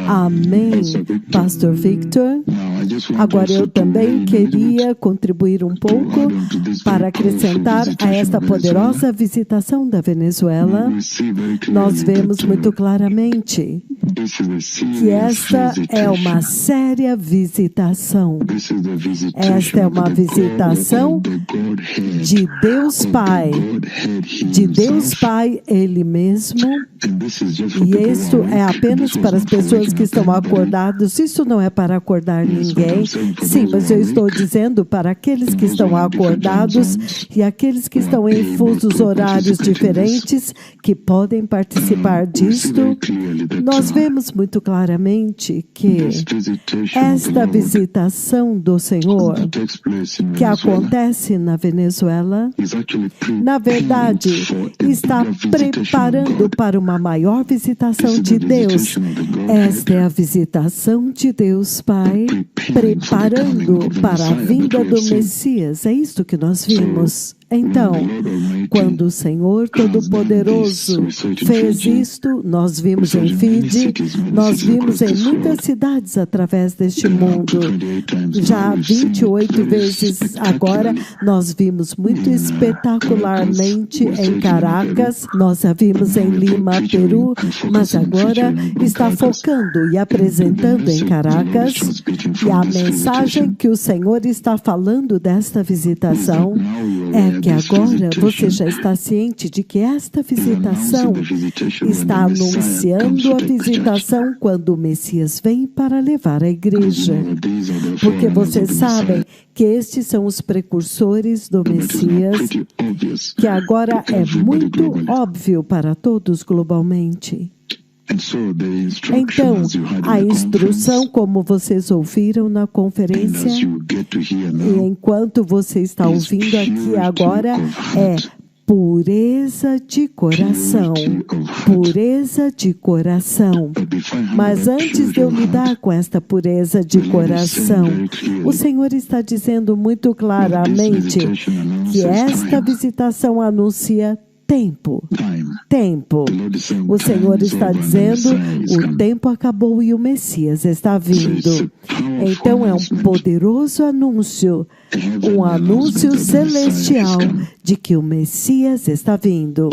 Amém, Pastor Victor. Agora eu também queria contribuir um pouco para acrescentar a esta poderosa visitação da Venezuela. Nós vemos muito claramente que esta é uma séria visitação. Esta é uma visitação de Deus Pai, Ele mesmo. E isso é apenas para as pessoas que estão acordadas. Isso não é para acordar ninguém. Sim, mas eu estou dizendo para aqueles que estão acordados e aqueles que estão em fusos horários diferentes, que podem participar disto. Nós vemos muito claramente que esta visitação do Senhor, que acontece na Venezuela, na verdade, está preparando para uma maior visitação de Deus. Esta é a visitação de Deus Pai, preparando para a vinda do Messias. É isto que nós vimos. Então, quando o Senhor Todo-Poderoso fez isto, nós vimos em Fiji, nós vimos em muitas cidades através deste mundo. Já 28 vezes agora, nós vimos muito espetacularmente em Caracas, nós a vimos em Lima, Peru, mas agora está focando e apresentando em Caracas. E a mensagem que o Senhor está falando desta visitação é que agora você já está ciente de que esta visitação está anunciando a visitação quando o Messias vem para levar a igreja. Porque vocês sabem que estes são os precursores do Messias, que agora é muito óbvio para todos globalmente. Então, a instrução, como vocês ouviram na conferência, e enquanto você está ouvindo aqui agora, é pureza de coração. Pureza de coração. Mas antes de eu lidar com esta pureza de coração, o Senhor está dizendo muito claramente que esta visitação anuncia tempo. O Senhor está dizendo, o tempo acabou e o Messias está vindo. Então é um poderoso anúncio, um anúncio celestial de que o Messias está vindo.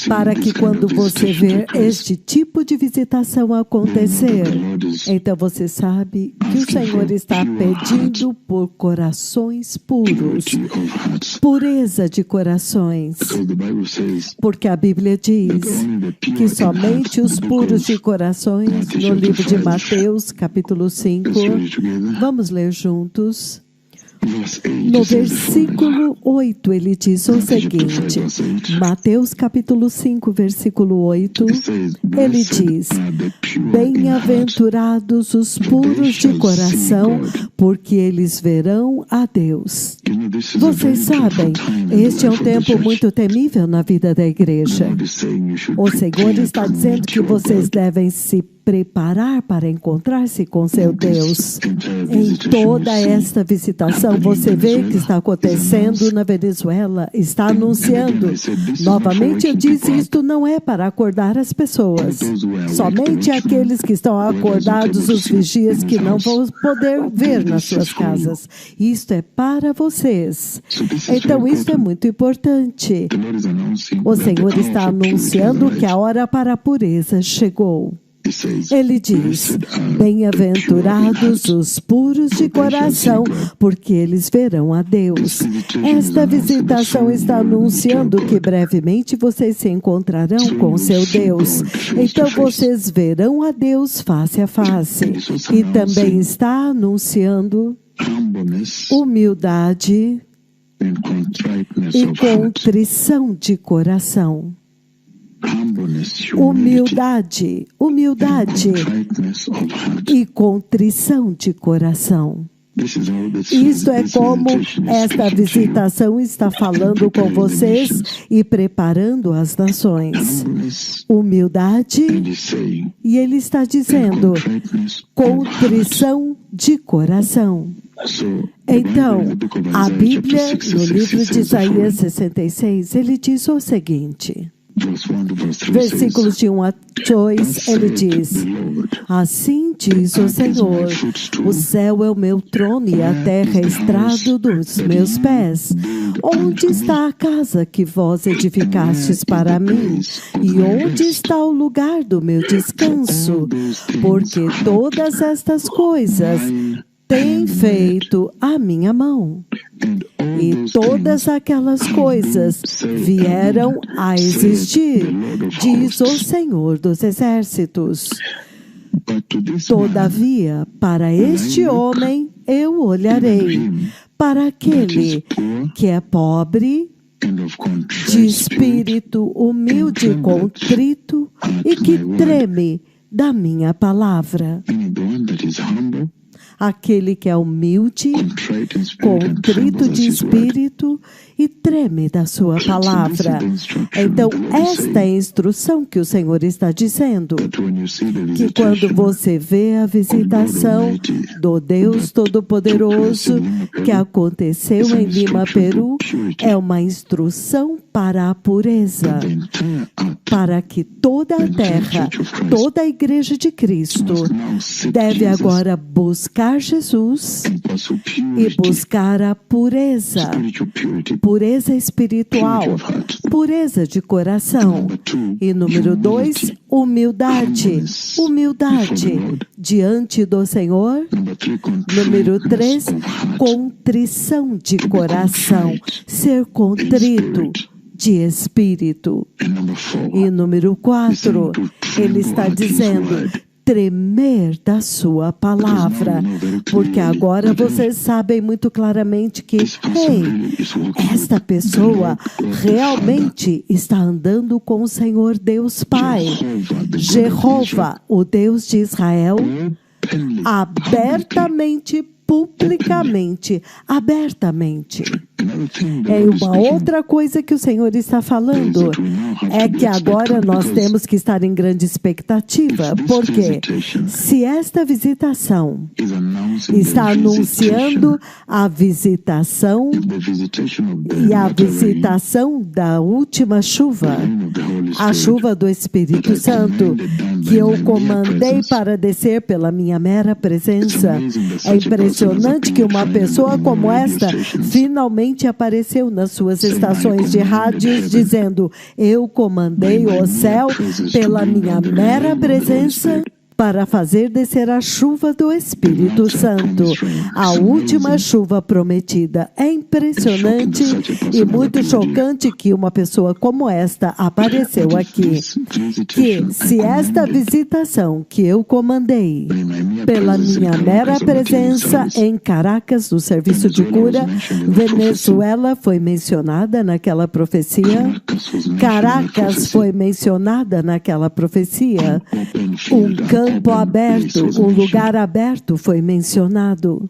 Para que quando você ver este tipo de visitação acontecer, então você sabe que o Senhor está pedindo por corações puros. Pureza de corações. Porque a Bíblia diz que somente os puros de corações, no livro de Mateus, capítulo 5, vamos ler juntos. No versículo 8, ele diz o seguinte, Mateus capítulo 5, versículo 8, ele diz, bem-aventurados os puros de coração, porque eles verão a Deus. Vocês sabem, este é um tempo muito temível na vida da igreja. O Senhor está dizendo que vocês devem se preparar para encontrar-se com seu Deus. Em toda esta visitação, você vê que está acontecendo na Venezuela, está anunciando. Novamente eu disse, isto não é para acordar as pessoas. Somente aqueles que estão acordados, os vigias, que não vão poder ver nas suas casas. Isto é para vocês. Então isto é muito importante. O Senhor está anunciando que a hora para a pureza chegou. Ele diz, bem-aventurados os puros de coração, porque eles verão a Deus. Esta visitação está anunciando que brevemente vocês se encontrarão com seu Deus. Então vocês verão a Deus face a face. E também está anunciando humildade e contrição de coração. Humildade e contrição de coração. Isto é como esta visitação está falando com vocês e preparando as nações. Humildade, e ele está dizendo, contrição de coração. Então, a Bíblia, no livro de Isaías 66, ele diz o seguinte, Versículos de 1 a 2, ele diz: assim diz o Senhor, o céu é o meu trono e a terra é estrado dos meus pés. Onde está a casa que vós edificastes para mim? E onde está o lugar do meu descanso? Porque todas estas coisas tem feito a minha mão. E todas aquelas coisas vieram a existir, diz o Senhor dos Exércitos. Todavia, para este homem eu olharei, para aquele que é pobre, de espírito humilde e contrito, e que treme da minha palavra. Aquele que é humilde, contrito de espírito e treme da sua palavra. Então, esta é a instrução que o Senhor está dizendo. Que quando você vê a visitação do Deus Todo-Poderoso que aconteceu em Lima, Peru, é uma instrução para a pureza. Para que toda a terra, toda a Igreja de Cristo deve agora buscar Jesus e buscar a pureza. Pureza espiritual, pureza de coração. E número 2, humildade. Humildade diante do Senhor. Número 3, contrição de coração. Ser contrito de espírito. E número 4, ele está dizendo: tremer da sua palavra, porque agora vocês sabem muito claramente que, esta pessoa realmente está andando com o Senhor Deus Pai, Jeová, o Deus de Israel, abertamente, publicamente, abertamente. É uma outra coisa que o Senhor está falando, é que agora nós temos que estar em grande expectativa, porque se esta visitação está anunciando a visitação e a visitação da última chuva, a chuva do Espírito Santo, que eu comandei para descer pela minha mera presença, é impressionante que uma pessoa como esta finalmente apareceu nas suas estações de rádios dizendo: eu comandei o céu pela minha mera presença para fazer descer a chuva do Espírito Santo, a última chuva prometida. É impressionante e muito chocante que uma pessoa como esta apareceu aqui. Que se esta visitação que eu comandei pela minha mera presença em Caracas, no serviço de cura, Venezuela foi mencionada naquela profecia, Caracas foi mencionada naquela profecia, campo aberto, um lugar aberto foi mencionado,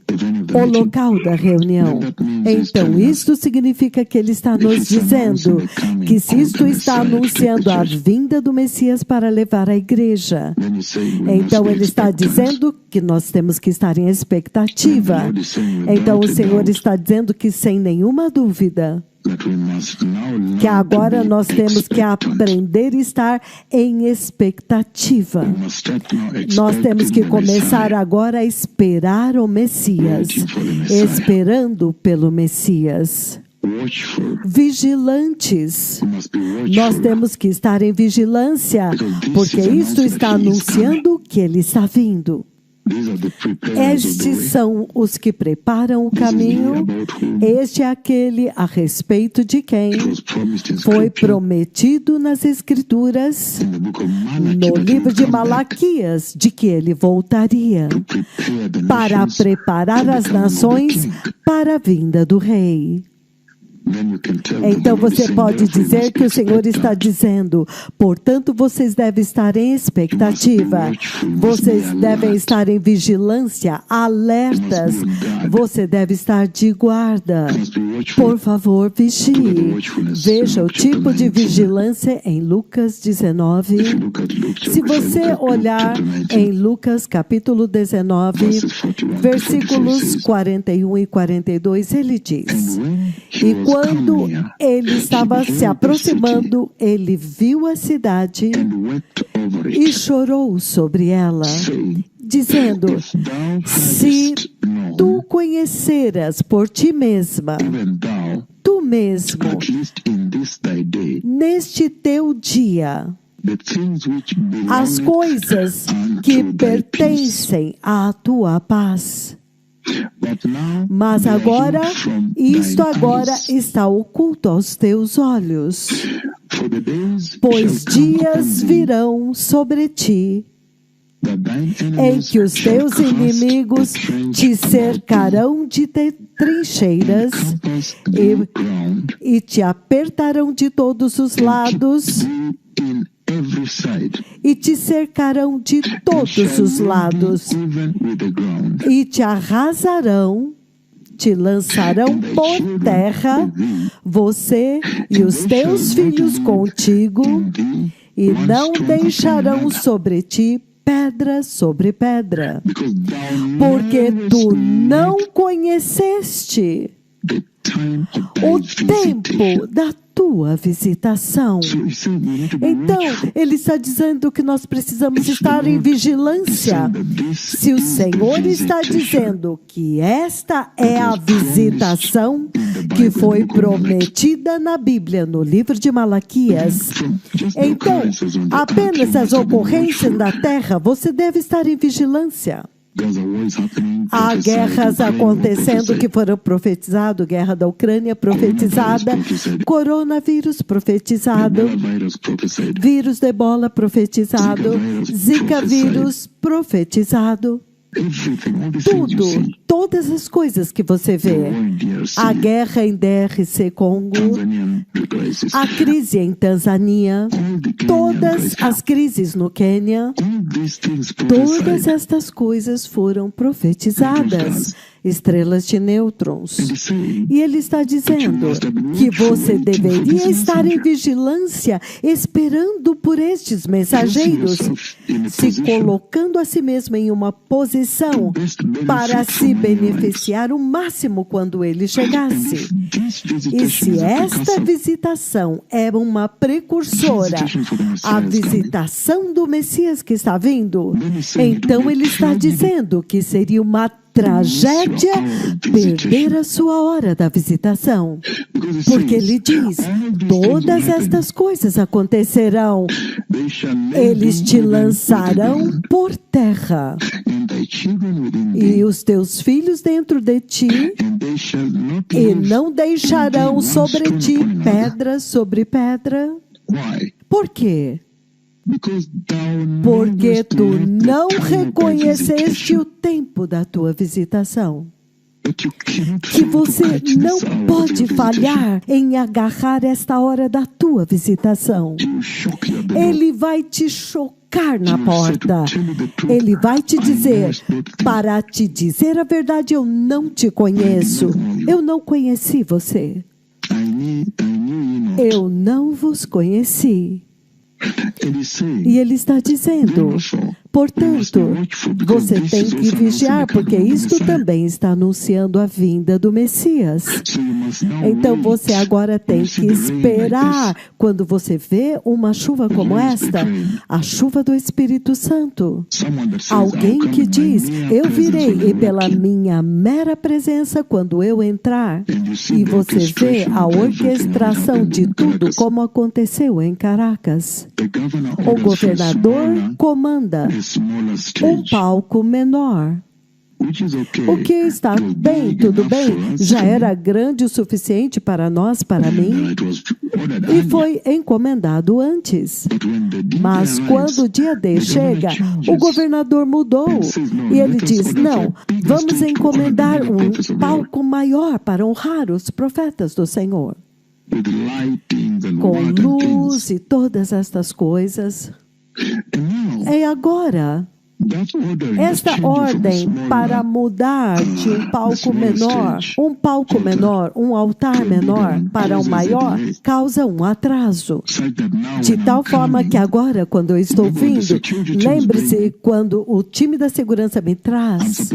o local da reunião. Então, isto significa que ele está nos dizendo que se isto está anunciando a vinda do Messias para levar a igreja, então ele está dizendo que nós temos que estar em expectativa. Então, o Senhor está dizendo que, sem nenhuma dúvida, que agora nós temos que aprender a estar em expectativa. Nós temos que começar agora a esperar o Messias, esperando pelo Messias. Vigilantes. Nós temos que estar em vigilância, porque isto está anunciando que ele está vindo. Estes são os que preparam o caminho. Este é aquele a respeito de quem foi prometido nas Escrituras, no livro de Malaquias, de que ele voltaria para preparar as nações para a vinda do Rei. Então você pode dizer que o Senhor está dizendo: portanto, vocês devem estar em expectativa, vocês devem estar em vigilância, alertas, você deve estar de guarda. Por favor, vigie. Veja o tipo de vigilância em Lucas 19. Se você olhar em Lucas capítulo 19, versículos 41 e 42, ele diz: e quando ele estava se aproximando, ele viu a cidade e chorou sobre ela, dizendo: se tu conheceras por ti mesma, tu mesmo, neste teu dia, as coisas que pertencem à tua paz. Mas agora, isto agora está oculto aos teus olhos, pois dias virão sobre ti, em que os teus inimigos te cercarão de trincheiras e te apertarão de todos os lados e te cercarão de todos os lados e te arrasarão, te lançarão por terra, você e os teus filhos contigo, e não deixarão sobre ti pedra sobre pedra, porque tu não conheceste o tempo da tua visitação. Então, ele está dizendo que nós precisamos estar em vigilância. Se o Senhor está dizendo que esta é a visitação que foi prometida na Bíblia, no livro de Malaquias, então, apenas as ocorrências da terra, você deve estar em vigilância. Há guerras acontecendo que foram profetizadas, guerra da Ucrânia profetizada, coronavírus profetizado, vírus de ebola profetizado, zika vírus profetizado. Tudo, todas as coisas que você vê, a guerra em DRC Congo, a crise em Tanzânia, todas as crises no Quênia, todas estas coisas foram profetizadas, estrelas de nêutrons. E ele está dizendo que você deveria estar em vigilância, esperando por estes mensageiros, se colocando a si mesmo em uma posição para se beneficiar o máximo quando ele chegasse. E se esta visitação é uma precursora à visitação do Messias que está vindo, então ele está dizendo que seria uma tragédia perder a sua hora da visitação. Porque ele diz, todas estas coisas acontecerão. Eles te lançarão por terra. E os teus filhos dentro de ti, e não deixarão sobre ti pedra sobre pedra. Por quê? Porque tu não reconheceste o tempo da tua visitação. Que você não pode falhar em agarrar esta hora da tua visitação. Ele vai te chocar na porta. Ele vai te dizer, para te dizer a verdade, eu não te conheço. Eu não conheci você. Eu não vos conheci. E ele está dizendo, portanto, você tem que vigiar, porque isto também está anunciando a vinda do Messias. Então você agora tem que esperar, quando você vê uma chuva como esta, a chuva do Espírito Santo. Alguém que diz, eu virei e pela minha mera presença quando eu entrar, e você vê a orquestração de tudo como aconteceu em Caracas. O governador comanda um palco menor. O que está bem, tudo bem, já era grande o suficiente para nós, para mim, e foi encomendado antes. Mas quando o dia D chega, o governador mudou, e ele diz, não, vamos encomendar um palco maior para honrar os profetas do Senhor. Com luz e todas estas coisas. E agora, esta ordem para mudar de um palco menor, um altar menor para um maior, causa um atraso. De tal forma que agora, quando eu estou vindo, lembre-se, quando o time da segurança me traz,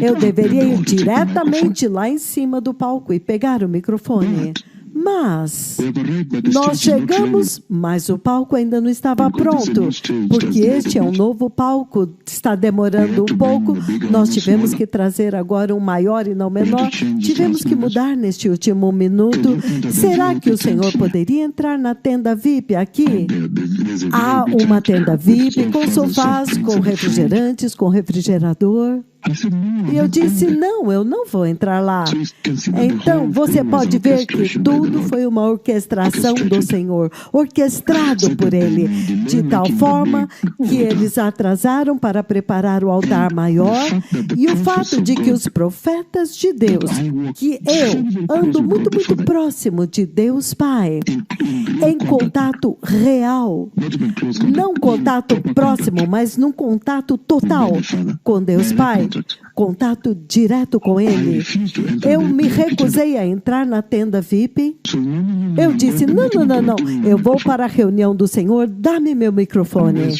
eu deveria ir diretamente lá em cima do palco e pegar o microfone. Mas nós chegamos, mas o palco ainda não estava pronto, porque este é um novo palco, está demorando um pouco. Nós tivemos que trazer agora um maior e não menor. Tivemos que mudar neste último minuto. Será que o Senhor poderia entrar na tenda VIP aqui? Há uma tenda VIP com sofás, com refrigerantes, com refrigerador. E eu disse, não, eu não vou entrar lá. Então, você pode ver que tudo foi uma orquestração do Senhor, orquestrado por Ele, de tal forma que eles atrasaram para preparar o altar maior. E o fato de que os profetas de Deus, que eu ando muito, muito próximo de Deus Pai, em contato real, não contato próximo, mas num contato total com Deus Pai, contato direto com Ele. Eu me recusei a entrar na tenda VIP. Eu disse, não. Eu vou para a reunião do Senhor, dá-me meu microfone.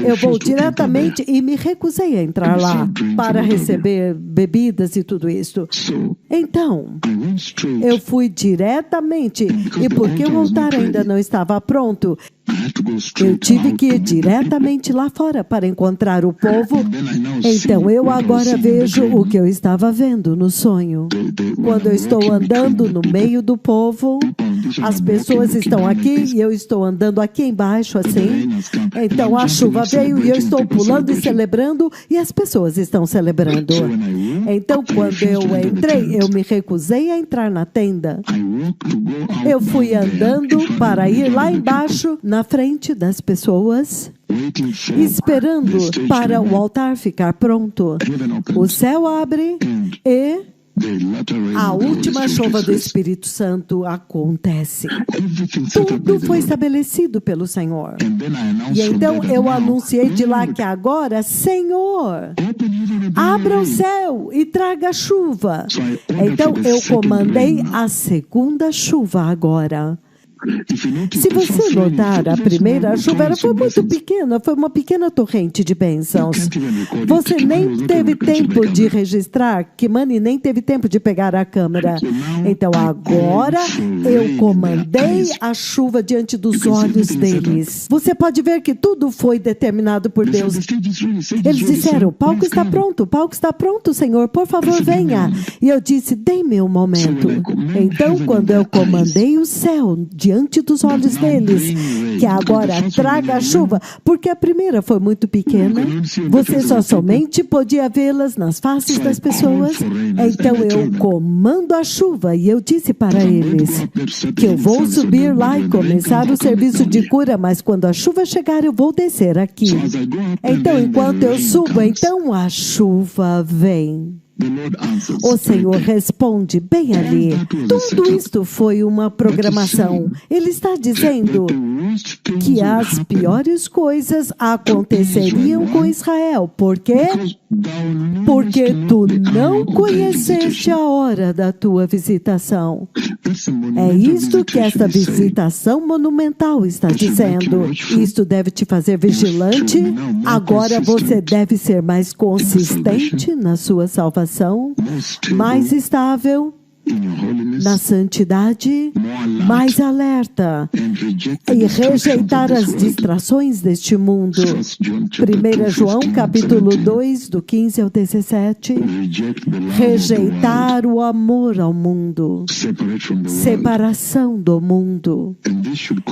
Eu vou diretamente e me recusei a entrar lá para receber bebidas e tudo isso. Então, eu fui diretamente, e porque o altar ainda não estava pronto, eu tive que ir diretamente lá fora para encontrar o povo. Então eu agora vejo o que eu estava vendo no sonho. Quando eu estou andando no meio do povo, as pessoas estão aqui e eu estou andando aqui embaixo assim. Então a chuva veio e eu estou pulando e celebrando e as pessoas estão celebrando. Então quando eu entrei, eu me recusei a entrar na tenda. Eu fui andando para ir lá embaixo, na frente das pessoas, esperando para o altar ficar pronto. O céu abre e a última chuva do Espírito Santo acontece. Tudo foi estabelecido pelo Senhor. E então eu anunciei de lá que agora, Senhor, abra o céu e traga chuva. Então eu comandei a segunda chuva agora. Se você notar, a primeira chuva foi muito pequena, foi uma pequena torrente de bênçãos. Você nem teve tempo de registrar, Kimani nem teve tempo de pegar a câmera. Então agora eu comandei a chuva diante dos olhos deles. Você pode ver que tudo foi determinado por Deus. Eles disseram, o palco está pronto, Senhor, por favor venha. E eu disse, dê-me um momento. Então quando eu comandei o céu diante dos olhos deles, que agora traga a chuva, porque a primeira foi muito pequena, você só somente podia vê-las nas faces das pessoas. Então eu comando a chuva e eu disse para eles que eu vou subir lá e começar o serviço de cura, mas quando a chuva chegar eu vou descer aqui. Então enquanto eu subo, então a chuva vem. O Senhor responde bem ali. Tudo isto foi uma programação. Ele está dizendo que as piores coisas aconteceriam com Israel. Por quê? Porque tu não conheceste a hora da tua visitação. É isto que esta visitação monumental está dizendo. Isto deve te fazer vigilante. Agora você deve ser mais consistente na sua salvação, mais estável na santidade, mais alerta e rejeitar as distrações deste mundo. 1 João capítulo 2, do 15 ao 17. Rejeitar o amor ao mundo, separação do mundo.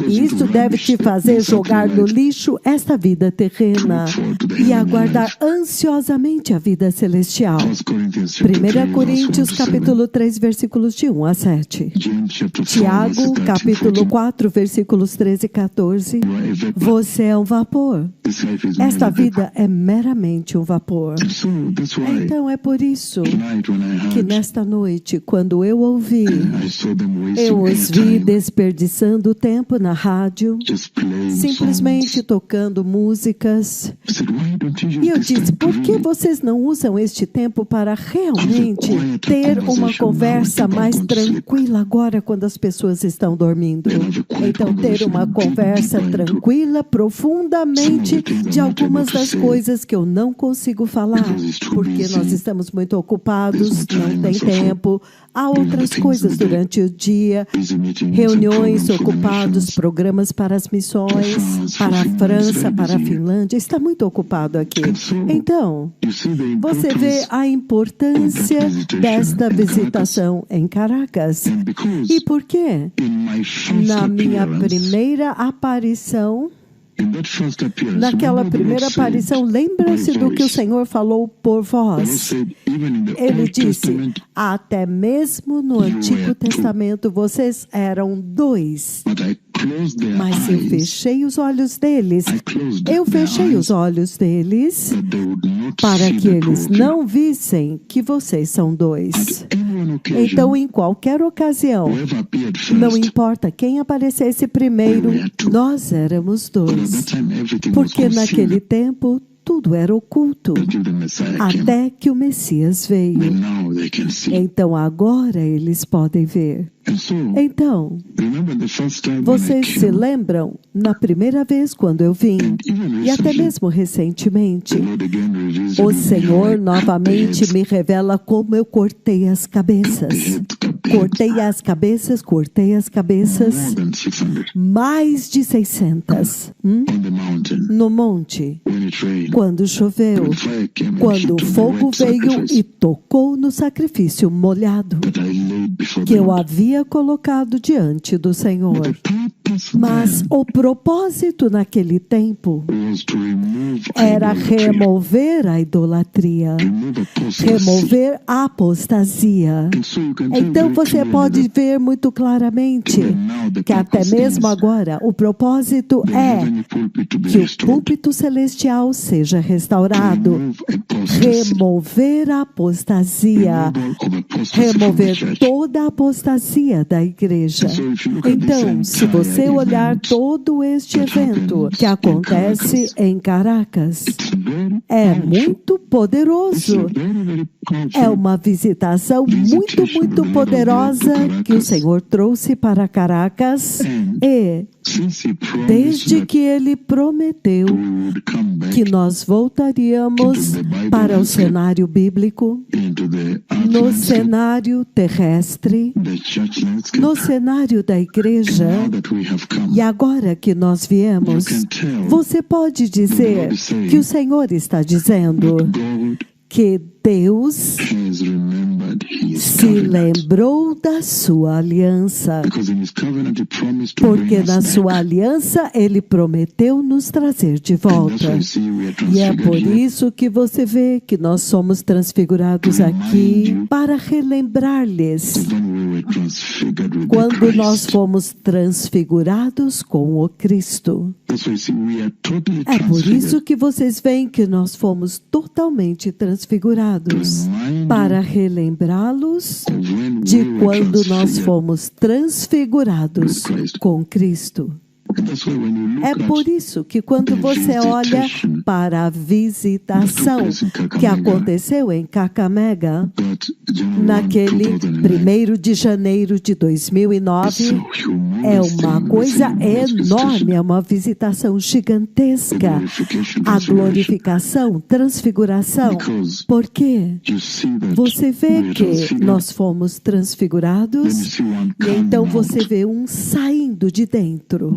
E isso deve te fazer jogar no lixo esta vida terrena e aguardar ansiosamente a vida celestial. 1 Coríntios capítulo 3, versículos de 1 a 7. Tiago, capítulo 4, versículos 13 e 14. Você é um vapor. Esta vida é meramente um vapor. Então é por isso que nesta noite, quando eu ouvi, eu os vi desperdiçando tempo na rádio, simplesmente tocando músicas. E eu disse, por que vocês não usam este tempo para realmente ter uma conversa conversa mais tranquila agora quando as pessoas estão dormindo. Então, ter uma conversa tranquila, profundamente, de algumas das coisas que eu não consigo falar, porque nós estamos muito ocupados, não tem tempo. Há outras coisas durante o dia, reuniões ocupados, programas para as missões, para a França, para a Finlândia. Está muito ocupado aqui. Então, você vê a importância desta visitação em Caracas. E por quê? Na minha primeira aparição, naquela primeira aparição, lembra-se do que o Senhor falou por vós. Ele disse, até mesmo no Antigo Testamento, vocês eram 2. Mas eu fechei os olhos deles. Eu fechei os olhos deles para que eles não vissem que vocês são 2. Então, em qualquer ocasião, não importa quem aparecesse primeiro, nós éramos 2. Porque naquele tempo, tudo era oculto, até que o Messias veio. Então, agora eles podem ver. Então, vocês se lembram, na primeira vez quando eu vim, e até mesmo recentemente, o Senhor novamente me revela como eu cortei as cabeças. Cortei as cabeças, mais de 600 no monte, quando choveu, quando o fogo veio e tocou no sacrifício molhado que eu havia colocado diante do Senhor. Mas o propósito naquele tempo era remover a idolatria, remover a apostasia. Então você pode ver muito claramente que até mesmo agora o propósito é que o púlpito celestial seja restaurado, remover a apostasia, remover toda a apostasia da igreja. Então, se você olhar todo este evento que acontece em Caracas, é muito poderoso. É uma visitação muito poderosa que o Senhor trouxe para Caracas e desde que Ele prometeu que nós voltaríamos para o cenário bíblico, no cenário terrestre, no cenário da igreja, e agora que nós viemos, você pode dizer que o Senhor está dizendo que Deus se lembrou da sua aliança, porque na sua aliança Ele prometeu nos trazer de volta. E é por isso que você vê que nós somos transfigurados aqui para relembrar-lhes quando nós fomos transfigurados com o Cristo. É por isso que vocês veem que nós fomos totalmente transfigurados, para relembrá-los de quando nós fomos transfigurados com Cristo. É por isso que quando você olha para a visitação que aconteceu em Kakamega, naquele 1º de janeiro de 2009, é uma coisa enorme, é uma visitação gigantesca. A glorificação, transfiguração. Por quê? Você vê que nós fomos transfigurados e então você vê um saindo de dentro.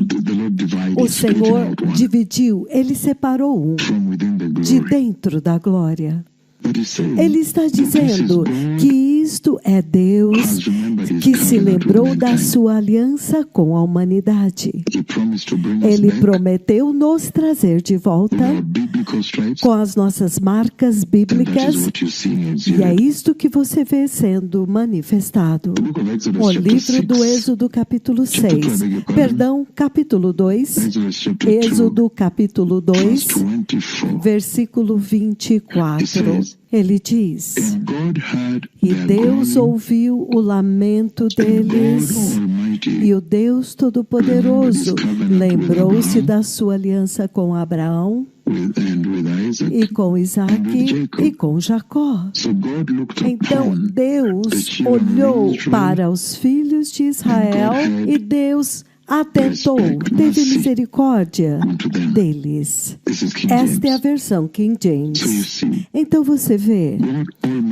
O Senhor dividiu, Ele separou um de dentro da glória. Ele está dizendo que isto é Deus que se lembrou da sua aliança com a humanidade. Ele prometeu nos trazer de volta com as nossas marcas bíblicas, e é isto que você vê sendo manifestado. O livro do Êxodo capítulo 6, perdão, capítulo 2, Êxodo capítulo 2, versículo 24. Ele diz, e Deus ouviu o lamento deles, e o Deus Todo-Poderoso lembrou-se da sua aliança com Abraão, e com Isaac e com Jacó. Então Deus olhou para os filhos de Israel e Deus atentou, teve misericórdia deles. Esta é a versão King James. Então você vê,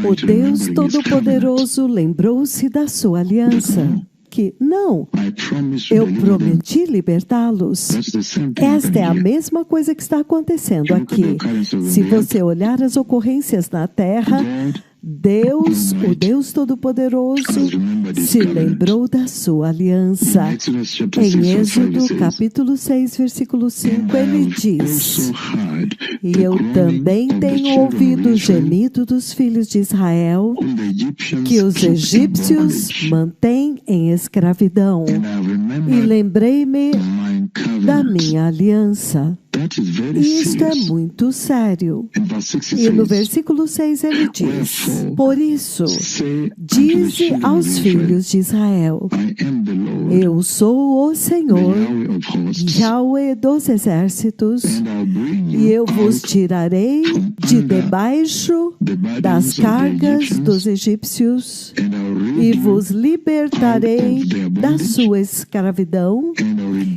o Deus Todo-Poderoso lembrou-se da sua aliança. Que não, eu prometi libertá-los. Esta é a mesma coisa que está acontecendo aqui. Se você olhar as ocorrências na terra, Deus, o Deus Todo-Poderoso, se lembrou da sua aliança. Em Êxodo, capítulo 6, versículo 5, ele diz: E eu também tenho ouvido o gemido dos filhos de Israel, que os egípcios mantêm em escravidão. E lembrei-me da minha aliança. E isto é muito sério. E no versículo 6 ele diz: Por isso, dize aos filhos de Israel: Eu sou o Senhor, Yahweh dos exércitos, e eu vos tirarei de debaixo das cargas dos egípcios, e vos libertarei da sua escravidão,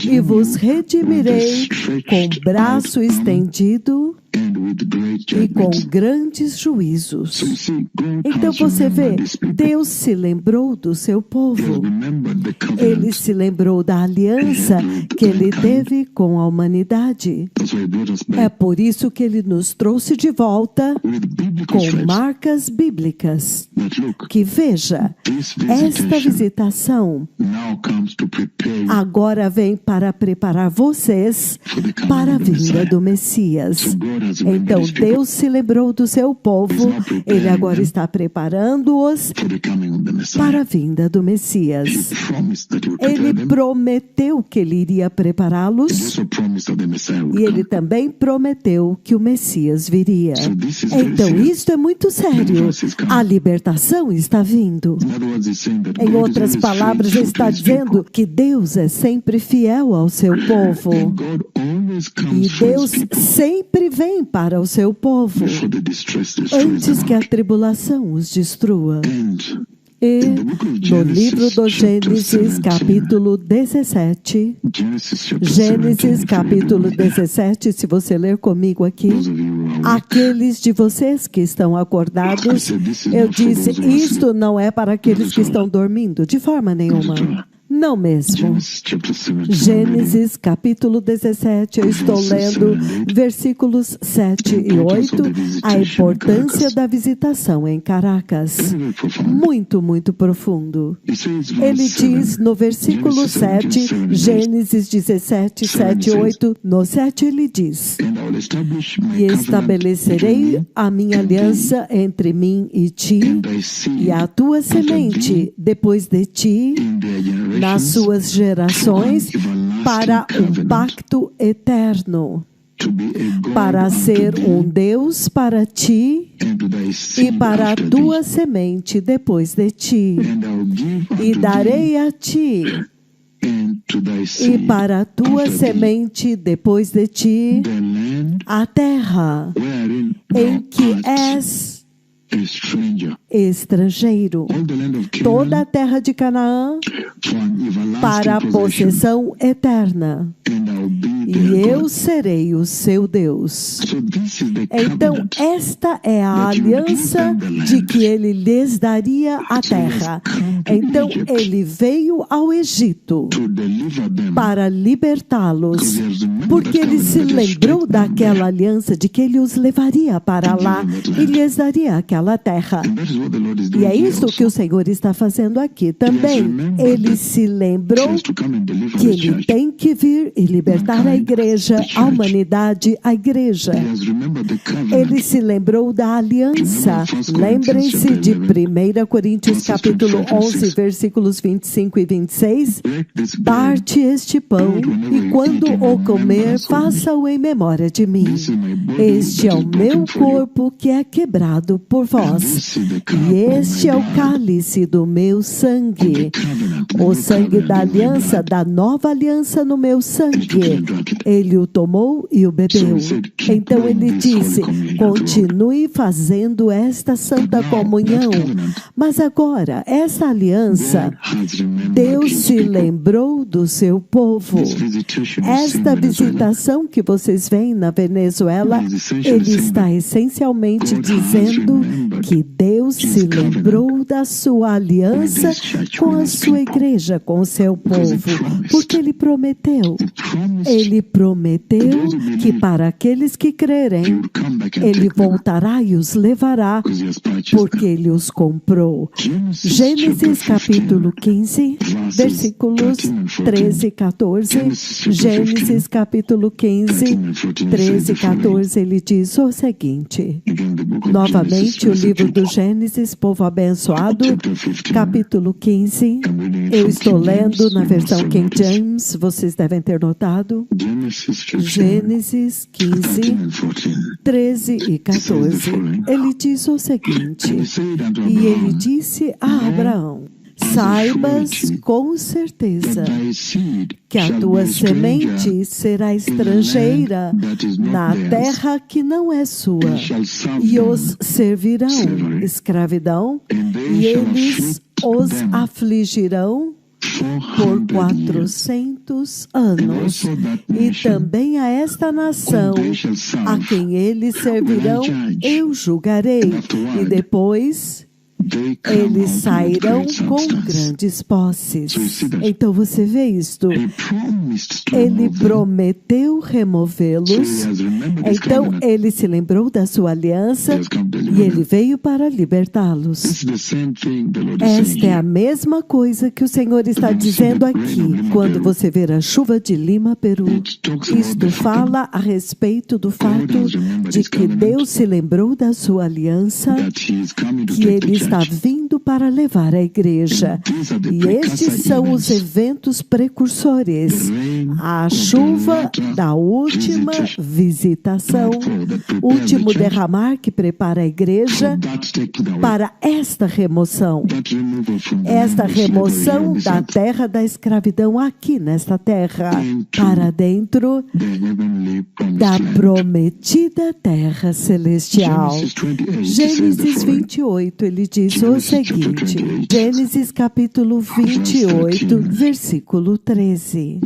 e vos redimirei com braço estendido e com grandes juízos. Então você vê, Deus se lembrou do seu povo. Ele se lembrou da aliança que ele teve com a humanidade. É por isso que ele nos trouxe de volta com marcas bíblicas. Que veja, esta visitação agora vem para preparar vocês para a vinda do Messias. Então Deus se lembrou do seu povo, ele agora está preparando-os para a vinda do Messias. Ele prometeu que ele iria prepará-los e ele também prometeu que o Messias viria. Então isto é muito sério. A libertação está vindo. Em outras palavras, ele está dizendo que Deus é sempre fiel ao seu povo. E Deus sempre vem para o seu povo antes que a tribulação os destrua. E no livro do Gênesis, capítulo 17, Gênesis, capítulo 17, se você ler comigo aqui, aqueles de vocês que estão acordados, eu disse, isto não é para aqueles que estão dormindo, de forma nenhuma. Não mesmo. Gênesis capítulo 17, eu estou lendo versículos 7 e 8, a importância da visitação em Caracas. Muito, muito profundo. Ele diz no versículo 7, Gênesis 17, 7 e 8, no 7 ele diz: E estabelecerei a minha aliança entre mim e ti, e a tua semente depois de ti, nas suas gerações, para um pacto eterno, para ser um Deus para ti e para a tua semente depois de ti. E darei a ti e para a tua semente depois de ti a terra em que és estrangeiro, toda a terra de Canaã para a possessão eterna, e eu serei o seu Deus. Então esta é a aliança de que ele lhes daria a terra. Então ele veio ao Egito para libertá-los, porque ele se lembrou daquela aliança de que ele os levaria para lá e lhes daria aquela terra. E é isso que o Senhor está fazendo aqui também. Ele se lembrou que ele tem que vir e libertar a igreja, a humanidade, a igreja. Ele se lembrou da aliança. Lembrem-se de 1 Coríntios capítulo 11, versículos 25 e 26. Parte este pão e quando o comer, faça-o em memória de mim. Este é o meu corpo que é quebrado por vós. E este é o cálice do meu sangue. O sangue da aliança, da nova aliança no meu sangue. Ele o tomou e o bebeu. Então ele disse: continue fazendo esta santa comunhão. Mas agora, essa aliança, Deus se lembrou do seu povo. Esta visitação que vocês veem na Venezuela, ele está essencialmente dizendo que Deus se lembrou da sua aliança com a sua igreja, com o seu povo, porque ele prometeu. Ele prometeu que para aqueles que crerem, ele voltará e os levará, porque ele os comprou. Gênesis capítulo 15, versículos 13 e 14. Gênesis capítulo 15, 13 e 14, ele diz o seguinte. Novamente, o livro do Gênesis, povo abençoado, capítulo 15. Eu estou lendo na versão King James, vocês devem ter notado. Gênesis 15, 13 e 14. Ele diz o seguinte, e ele disse a Abraão: saibas com certeza que a tua semente será estrangeira na terra que não é sua, e os servirão escravidão, e eles os afligirão por 400 anos. E também a esta nação, a quem eles servirão, eu julgarei. E depois eles sairão com grandes posses. Então você vê isto. Ele prometeu removê-los. Então ele se lembrou da sua aliança e ele veio para libertá-los. Esta é a mesma coisa que o Senhor está dizendo aqui. Quando você ver a chuva de Lima, Peru, isto fala a respeito do fato de que Deus se lembrou da sua aliança, que ele está vindo para levar a igreja. E estes são os eventos precursores. A chuva da última visitação, último derramar que prepara a igreja para esta remoção. Esta remoção da terra da escravidão aqui nesta terra, para dentro da prometida terra celestial. Gênesis 28, ele diz o seguinte, Gênesis capítulo 28, versículo 13.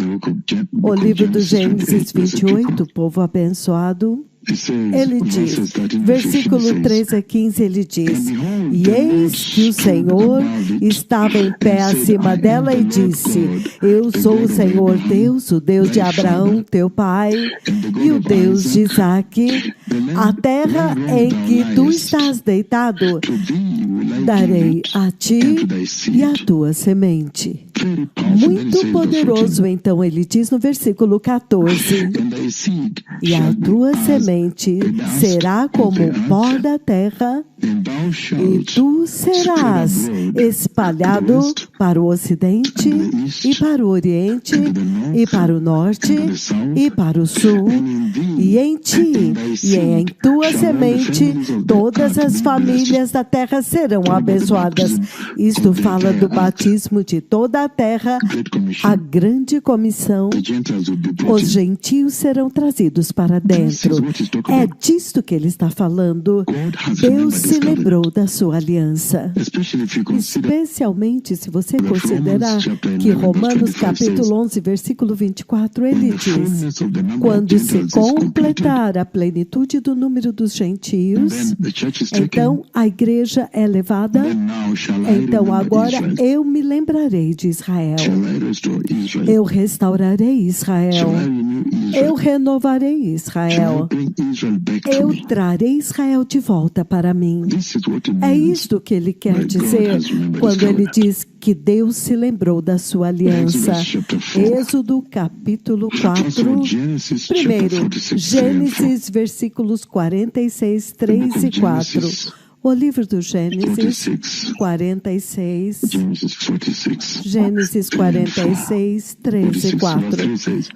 O livro do Gênesis 28, povo abençoado, ele diz, versículo 13 a 15, ele diz, e eis que o Senhor estava em pé acima dela e disse, eu sou o Senhor Deus, o Deus de Abraão, teu pai, e o Deus de Isaque. A terra em que tu estás deitado, darei a ti e a tua semente. Muito poderoso, então ele diz no versículo 14, e a tua semente será como o pó da terra, e tu serás espalhado para o ocidente, e para o oriente, e para o norte, e para o sul, e em ti, e em tua semente, todas as famílias da terra serão abençoadas. Isto fala do batismo de toda a terra, a grande comissão. Os gentios serão trazidos para dentro. É disto que ele está falando. Deus se lembrou da sua aliança. Especialmente se você considerar que Romanos capítulo 11, versículo 24, ele diz, quando se completar a plenitude do número dos gentios, então a igreja é levada, então agora eu me lembrarei de Israel. Eu restaurarei Israel. Eu renovarei Israel. Eu trarei Israel de volta para mim. É isto que ele quer dizer quando ele diz que Deus se lembrou da sua aliança. Êxodo capítulo 4. Primeiro, Gênesis versículos 46, 3 e 4. O livro do Gênesis 46, Gênesis 46, 13 e 4.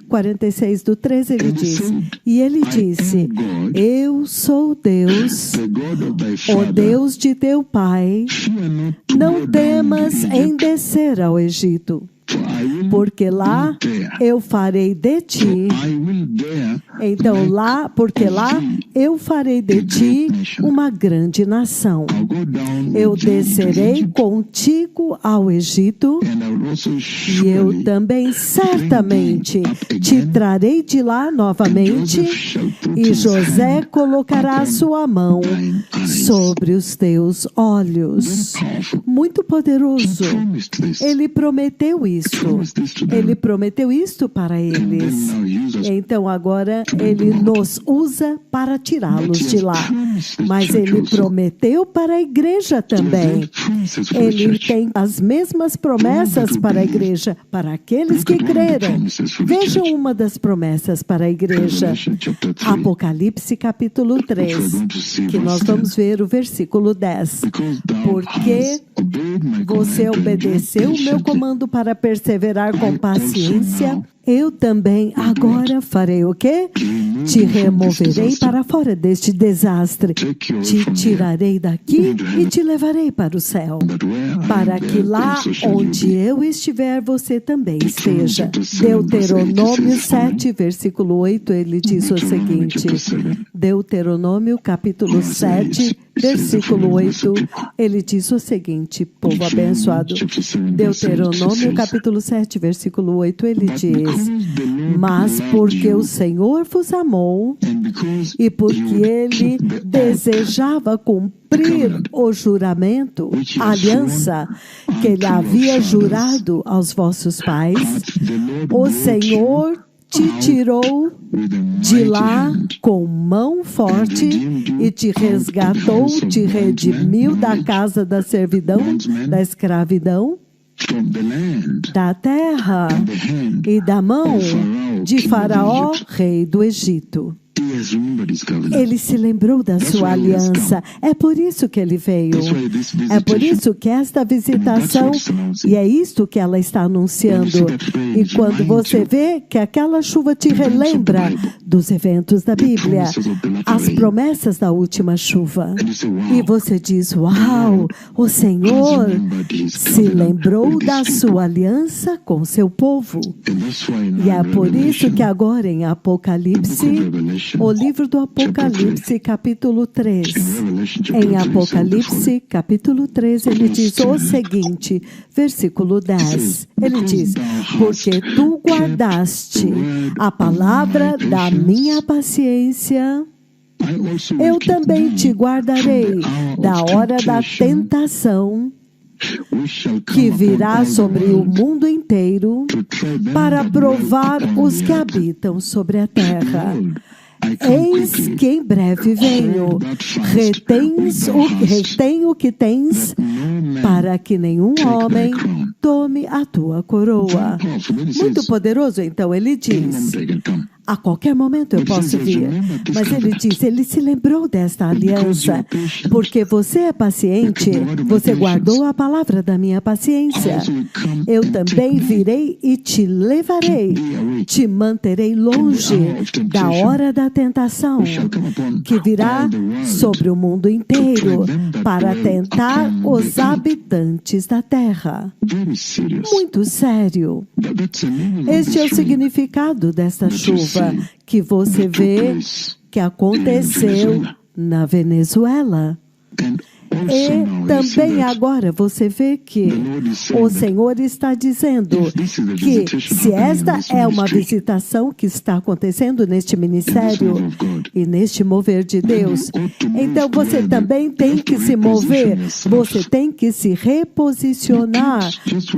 46 do 13 ele diz, e ele disse, eu sou Deus, o Deus de teu pai, não temas em descer ao Egito, porque lá eu farei de ti. Então lá, porque lá eu farei de ti uma grande nação. Eu descerei contigo ao Egito, e eu também certamente te trarei de lá novamente, e José colocará a sua mão sobre os teus olhos. Muito poderoso. Ele prometeu isto. Ele prometeu isto para eles. Então agora ele nos usa para tirá-los de lá. Mas ele prometeu para a igreja também. Ele tem as mesmas promessas para a igreja, para aqueles que creram. Vejam uma das promessas para a igreja. Apocalipse capítulo 3, que nós vamos ver o versículo 10. Porque você obedeceu o meu comando para perseverar com paciência, eu também agora farei o quê? Te removerei para fora deste desastre. Te tirarei daqui e te levarei para o céu, para que lá onde eu estiver, você também esteja. Deuteronômio 7, versículo 8, ele diz o seguinte. Deuteronômio capítulo 7, versículo 8, ele diz o seguinte, povo abençoado. Deuteronômio capítulo 7, versículo 8, ele diz: mas porque o Senhor vos amou e porque Ele desejava cumprir o juramento, a aliança que Ele havia jurado aos vossos pais, o Senhor te tirou de lá com mão forte e te resgatou, te redimiu da casa da servidão, da escravidão, da terra e da mão de Faraó, rei do Egito. Ele se lembrou da sua aliança. É por isso que ele veio. É por isso que esta visitação, e é isto que ela está anunciando. E quando você vê que aquela chuva te relembra dos eventos da Bíblia, as promessas da última chuva, e você diz, uau, o Senhor se lembrou da sua aliança com seu povo. E é por isso que agora em Apocalipse, o livro do Apocalipse, capítulo 3. Em Apocalipse, capítulo 3, ele diz o seguinte, versículo 10. Ele diz, porque tu guardaste a palavra da minha paciência, eu também te guardarei da hora da tentação que virá sobre o mundo inteiro para provar os que habitam sobre a terra. Eis que em breve venho. Retém o que tens, para que nenhum homem tome a tua coroa. Muito poderoso, então ele diz, a qualquer momento eu posso vir. Mas ele diz, ele se lembrou desta aliança, porque você é paciente, você guardou a palavra da minha paciência. Eu também virei e te levarei, te manterei longe da hora da tentação, que virá sobre o mundo inteiro para tentar os habitantes da terra. Muito sério. Este é o significado desta chuva que você vê que aconteceu na Venezuela. E também agora você vê que o Senhor está dizendo que se esta é uma visitação que está acontecendo neste ministério e neste mover de Deus, então você também tem que se mover, você tem que se reposicionar.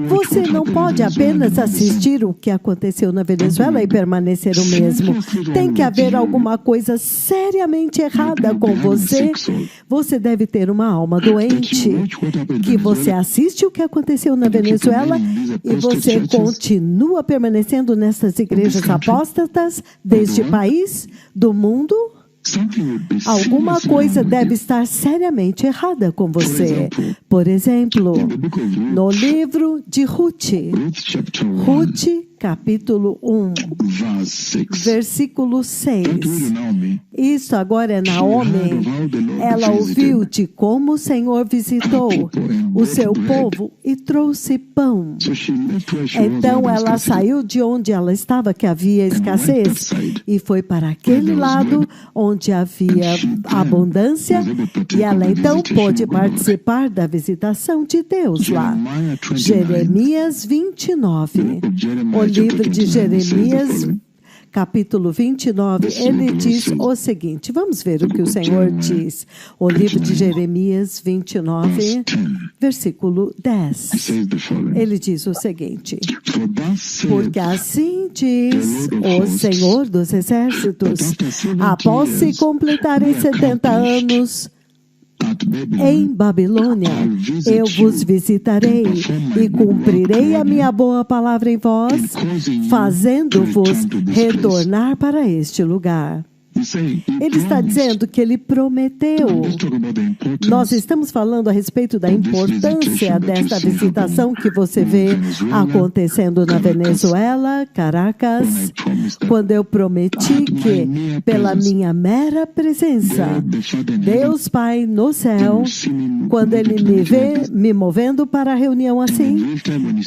Você não pode apenas assistir o que aconteceu na Venezuela e permanecer o mesmo. Tem que haver alguma coisa seriamente errada com você. Você deve ter uma alma doente, que você assiste o que aconteceu na Venezuela e você continua permanecendo nessas igrejas apóstatas deste país, do mundo. Alguma coisa deve estar seriamente errada com você. Por exemplo, no livro de Ruth, capítulo 1, versículo 6. Isso agora é Naomi. Ela ouviu de como o Senhor visitou o seu povo e trouxe pão. Então ela saiu de onde ela estava, que havia escassez, e foi para aquele lado onde havia abundância, e ela então pôde participar da visitação de Deus lá. Jeremias 29. O livro de Jeremias, capítulo 29, ele diz o seguinte. Vamos ver o que o Senhor diz. O livro de Jeremias 29, versículo 10. Ele diz o seguinte: porque assim diz o Senhor dos Exércitos, após se completarem 70 anos em Babilônia, eu vos visitarei e cumprirei a minha boa palavra em vós, fazendo-vos retornar para este lugar. Ele está dizendo que ele prometeu. Nós estamos falando a respeito da importância desta visitação que você vê acontecendo na Venezuela, Caracas, quando eu prometi que, pela minha mera presença, Deus Pai no céu, quando Ele me vê me movendo para a reunião assim,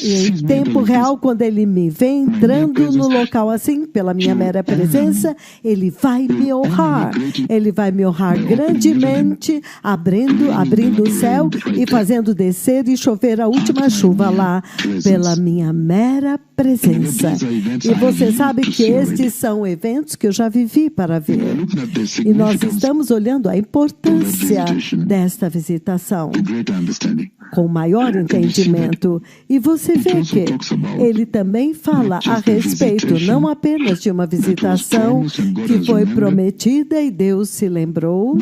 e em tempo real, quando Ele me vê entrando no local assim, pela minha mera presença, Ele vai me honrar. Ele vai me honrar grandemente, abrindo o céu e fazendo descer e chover a última chuva lá, pela minha mera presença. E você sabe que estes são eventos que eu já vivi para ver. E nós estamos olhando a importância desta visitação com maior entendimento. E você vê que ele também fala a respeito não apenas de uma visitação que foi prometida e Deus se lembrou,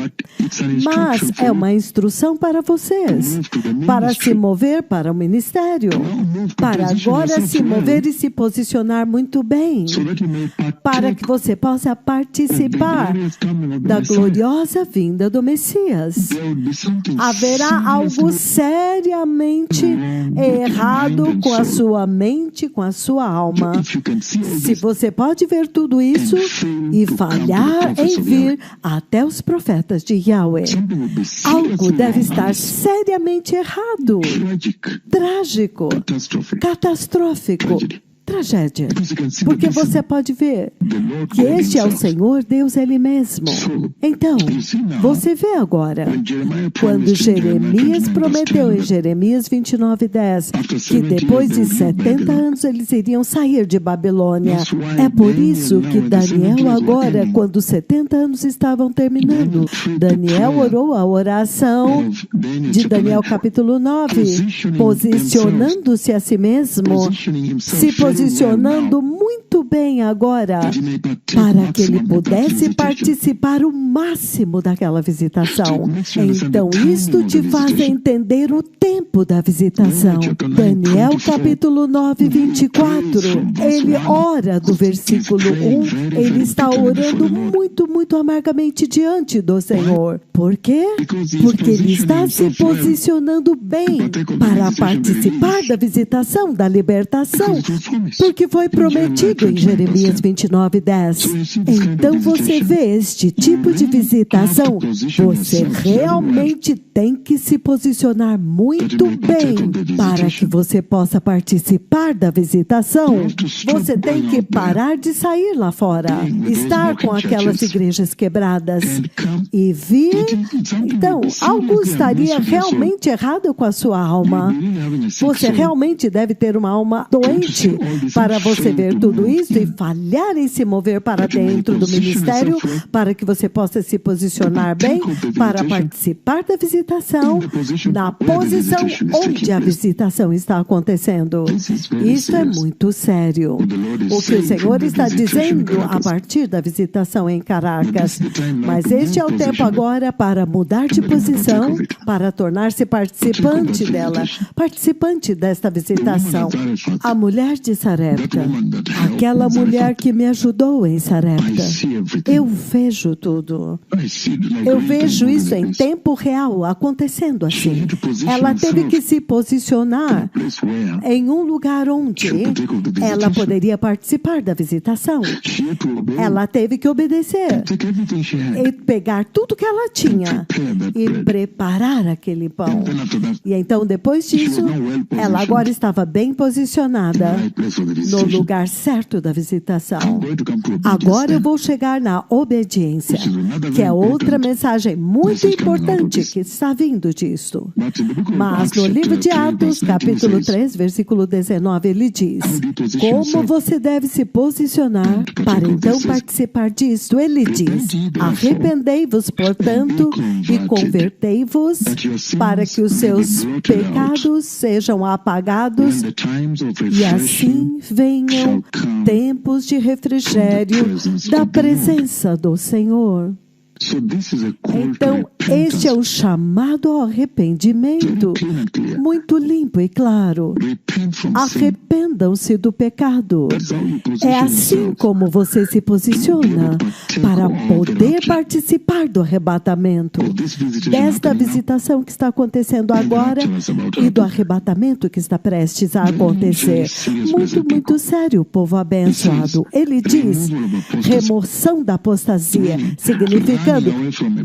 mas é uma instrução para vocês, para se mover para o ministério, para agora se mover e se posicionar muito bem, para que você possa participar da gloriosa vinda do Messias. Haverá algo seriamente errado com a sua mente, com a sua alma. Se você pode ver tudo isso e falhar em vir até os profetas de Yahweh, algo deve estar seriamente errado, trágico, catastrófico. Tragédia, porque você pode ver que este é o Senhor Deus Ele mesmo. Então, você vê agora, quando Jeremias prometeu em Jeremias 29:10 que depois de 70 anos eles iriam sair de Babilônia. É por isso que Daniel agora, quando 70 anos estavam terminando, Daniel orou a oração de Daniel capítulo 9, posicionando-se a si mesmo, se posicionando muito bem agora, para que ele pudesse participar o máximo daquela visitação. Então, isto te faz entender o tempo da visitação. Daniel capítulo 9, 24, ele ora do versículo 1, ele está orando muito, muito amargamente diante do Senhor. Por quê? Porque ele está se posicionando bem para participar da visitação, da libertação, porque foi prometido em Jeremias 29:10. Então você vê este tipo de visitação, você realmente tem que se posicionar muito bem para que você possa participar da visitação. Você tem que parar de sair lá fora, estar com aquelas igrejas quebradas e vir. Então, algo estaria realmente errado com a sua alma. Você realmente deve ter uma alma doente para você ver tudo isso e falhar em se mover para dentro do ministério, para que você possa se posicionar bem, para participar da visitação, na posição onde a visitação está acontecendo. Isso é muito sério. O que o Senhor está dizendo a partir da visitação em Caracas. Mas este é o tempo agora para mudar de posição, para tornar-se participante dela, participante desta visitação. A mulher de Sarepta, aquela aquela mulher que me ajudou em Sarepta. Eu vejo tudo. Eu vejo isso em tempo real, acontecendo assim. Ela teve que se posicionar em um lugar onde ela poderia participar da visitação. Ela teve que obedecer e pegar tudo que ela tinha e preparar aquele pão. E então, depois disso, ela agora estava bem posicionada no lugar certo da visitação. Agora eu vou chegar na obediência, que é outra mensagem muito importante que está vindo disso. Mas no livro de Atos, capítulo 3, versículo 19, ele diz: como você deve se posicionar para então participar disto? Ele diz: arrependei-vos, portanto, e convertei-vos para que os seus pecados sejam apagados e assim venham tempos de refrigério da presença do Senhor. Então, este é o chamado ao arrependimento, muito limpo e claro. Arrependam-se do pecado. É assim como você se posiciona para poder participar do arrebatamento, desta visitação que está acontecendo agora e do arrebatamento que está prestes a acontecer. Muito sério, povo abençoado. Ele diz, remoção da apostasia, significando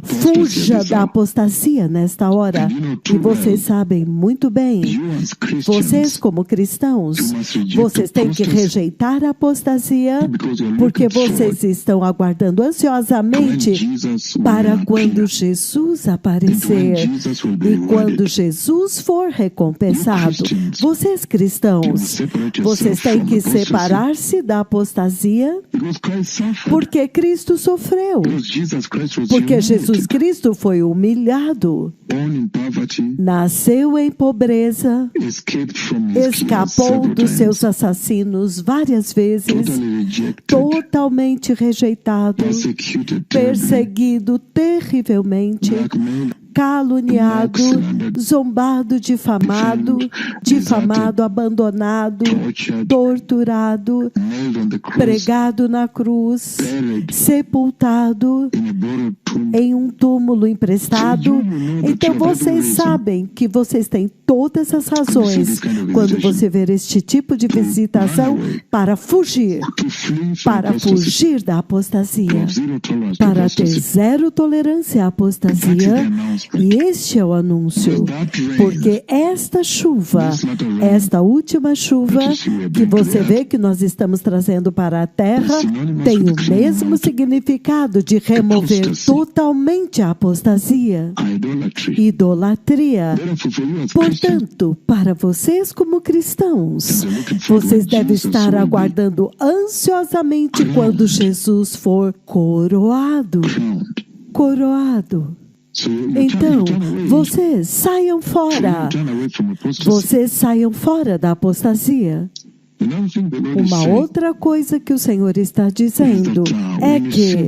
fuja da apostasia nesta hora. E vocês sabem muito bem, vocês como cristãos, vocês têm que rejeitar a apostasia, porque vocês estão aguardando ansiosamente para quando Jesus aparecer e quando Jesus for recompensado. Vocês cristãos, vocês têm que separar-se da apostasia, porque Cristo sofreu. Porque Jesus Cristo foi humilhado, nasceu em pobreza, escapou dos seus assassinos várias vezes, totalmente rejeitado, perseguido terrivelmente, caluniado, zombado, difamado, abandonado, torturado, pregado na cruz, sepultado em um túmulo emprestado. Então vocês sabem que vocês têm todas as razões quando você ver este tipo de visitação para fugir da apostasia, para ter zero tolerância à apostasia. E este é o anúncio, porque esta chuva, esta última chuva que você vê que nós estamos trazendo para a terra, tem o mesmo significado de remover totalmente a apostasia, idolatria. Portanto, para vocês como cristãos, vocês devem estar aguardando ansiosamente quando Jesus for coroado. Então, vocês saiam fora. Vocês saiam fora da apostasia. Uma outra coisa que o Senhor está dizendo é que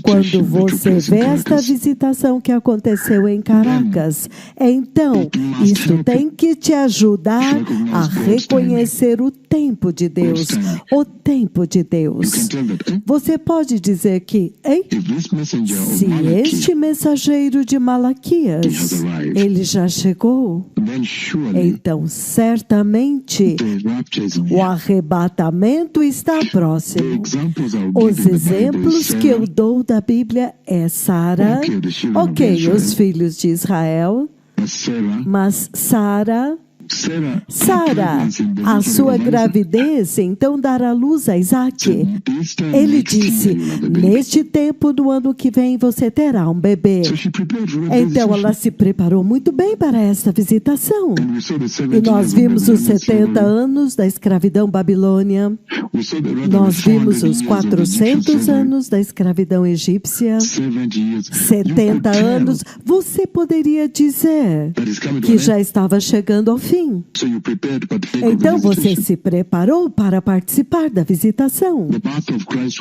quando você vê esta visitação que aconteceu em Caracas, então isso tem que te ajudar a reconhecer o tempo de Deus. O tempo de Deus. Você pode dizer que, se este mensageiro de Malaquias, ele já chegou, então certamente o arrebatamento está próximo. Os exemplos que eu dou da Bíblia é Sara, os filhos de Israel, mas Sara, a sua gravidez, então dará luz a Isaac. Ele disse, neste tempo do ano que vem você terá um bebê. Então ela se preparou muito bem para esta visitação. E nós vimos os 70 anos da escravidão babilônia. Nós vimos os 400 anos da escravidão egípcia. 70 anos. Você poderia dizer que já estava chegando ao fim. assim. Então você se preparou para participar da visitação.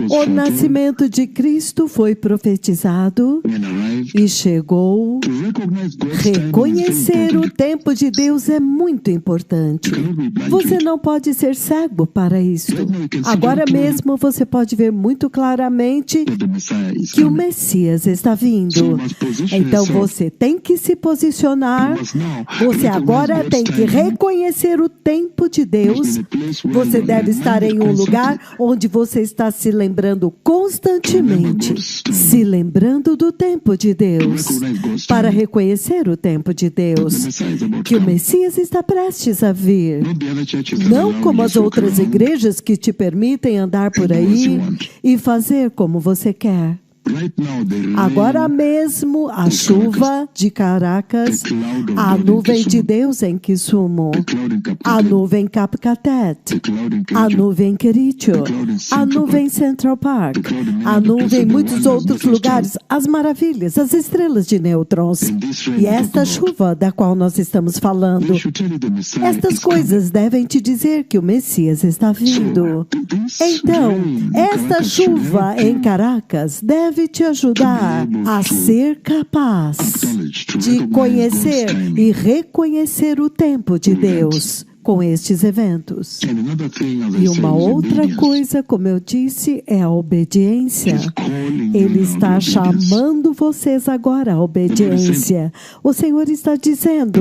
O nascimento de Cristo foi profetizado e chegou. Reconhecer o tempo de Deus é muito importante. Você não pode ser cego para isso. Agora mesmo você pode ver muito claramente que o Messias está vindo. Então você tem que se posicionar. Você agora tem que reconhecer o tempo de Deus. Você deve estar em um lugar onde você está se lembrando constantemente, se lembrando do tempo de Deus, para reconhecer o tempo de Deus, que o Messias está prestes a vir. Não como as outras igrejas que te permitem andar por aí e fazer como você quer. Agora mesmo a chuva de Caracas, a nuvem de Deus em Kisumu, a nuvem Capcatet, a nuvem Kericho, a nuvem Central Park, a nuvem em muitos outros lugares, as maravilhas, as estrelas de nêutrons. E esta chuva da qual nós estamos falando, estas coisas devem te dizer que o Messias está vindo. Então, esta chuva em Caracas deve te ajudar a ser capaz de conhecer e reconhecer o tempo de Deus com estes eventos. E uma outra coisa, como eu disse, é a obediência. Ele está chamando vocês agora à obediência. O Senhor está dizendo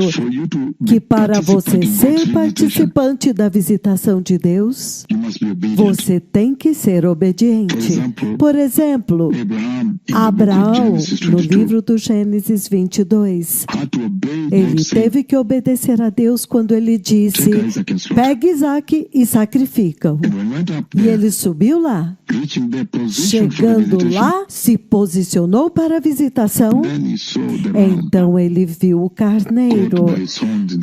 que para você ser participante da visitação de Deus, você tem que ser obediente. Por exemplo, Abraão, no livro do Gênesis 22, ele teve que obedecer a Deus quando ele disse: pegue Isaac e sacrifica-o. E ele subiu lá. Chegando lá, se posicionou para a visitação. Então ele viu o carneiro